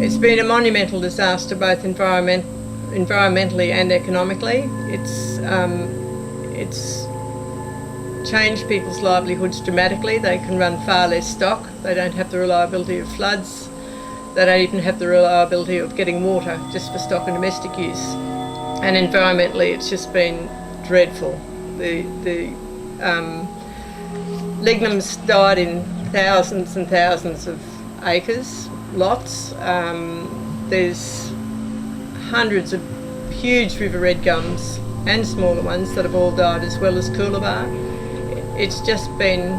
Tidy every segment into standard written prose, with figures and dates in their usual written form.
It's been a monumental disaster, both environmentally and economically. It's changed people's livelihoods dramatically. They can run far less stock. They don't have the reliability of floods. They don't even have the reliability of getting water just for stock and domestic use. And environmentally, it's just been dreadful. The lignums died in thousands and thousands of acres, lots. There's hundreds of huge river red gums and smaller ones that have all died, as well as coolabah. It's just been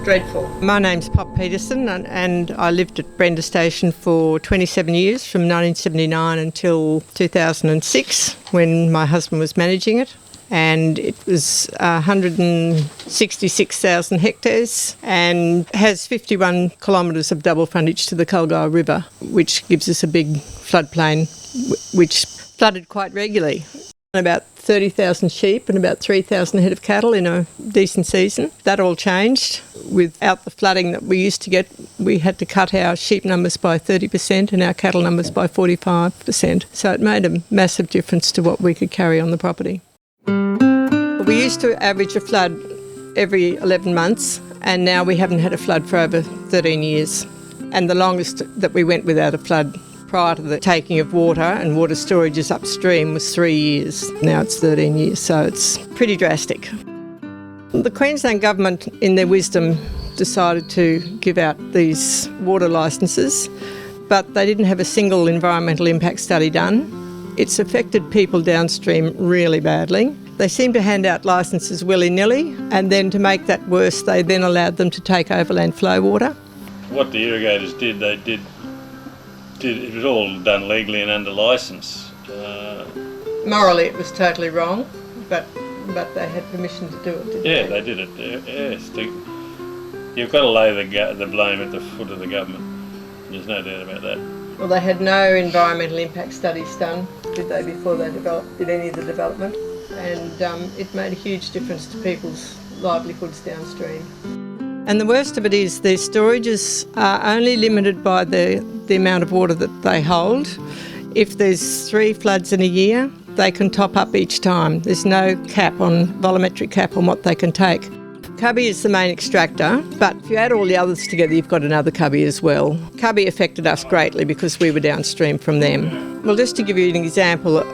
dreadful. My name's Peter Peterson, and I lived at Brenda Station for 27 years, from 1979 until 2006, when my husband was managing it. And it was 166,000 hectares and has 51 kilometres of double frontage to the Culgoa River, which gives us a big floodplain which flooded quite regularly. About 30,000 sheep and about 3,000 head of cattle in a decent season. That all changed. Without the flooding that we used to get, we had to cut our sheep numbers by 30% and our cattle numbers by 45%. So it made a massive difference to what we could carry on the property. We used to average a flood every 11 months, and now we haven't had a flood for over 13 years. And the longest that we went without a flood prior to the taking of water and water storages upstream was 3 years. Now it's 13 years, so it's pretty drastic. The Queensland Government, in their wisdom, decided to give out these water licences, but they didn't have a single environmental impact study done. It's affected people downstream really badly. They seem to hand out licences willy-nilly, and then to make that worse, they then allowed them to take overland flow water. What the irrigators did, it was all done legally and under licence. Morally, it was totally wrong, but they had permission to do it, didn't they? Yeah, they did it. Yes, you've got to lay the blame at the foot of the government. There's no doubt about that. Well, they had no environmental impact studies done, did they, before they did any of the development? And it made a huge difference to people's livelihoods downstream. And the worst of it is their storages are only limited by the amount of water that they hold. If there's 3 floods in a year, they can top up each time. There's no volumetric cap on what they can take. Cubbie is the main extractor, but if you add all the others together, you've got another Cubbie as well. Cubbie affected us greatly because we were downstream from them. Well, just to give you an example,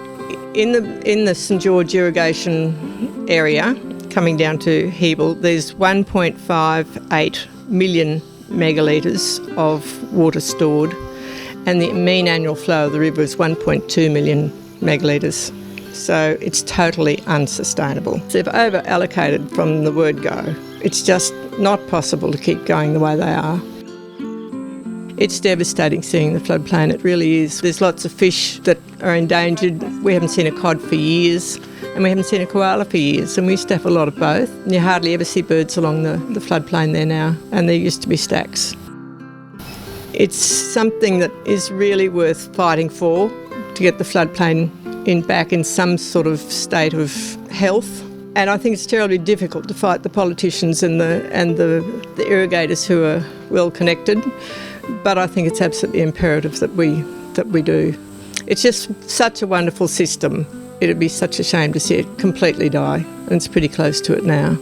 in the St George irrigation area, coming down to Hebel, there's 1.58 million megalitres of water stored, and the mean annual flow of the river is 1.2 million megalitres. So it's totally unsustainable. They've over-allocated from the word go. It's just not possible to keep going the way they are. It's devastating seeing the floodplain, it really is. There's lots of fish that are endangered. We haven't seen a cod for years, and we haven't seen a koala for years, and we used to have a lot of both. You hardly ever see birds along the floodplain there now, and there used to be stacks. It's something that is really worth fighting for, to get the floodplain back in some sort of state of health. And I think it's terribly difficult to fight the politicians and the irrigators who are well connected. But I think it's absolutely imperative that we do. It's just such a wonderful system. It'd be such a shame to see it completely die, and it's pretty close to it now.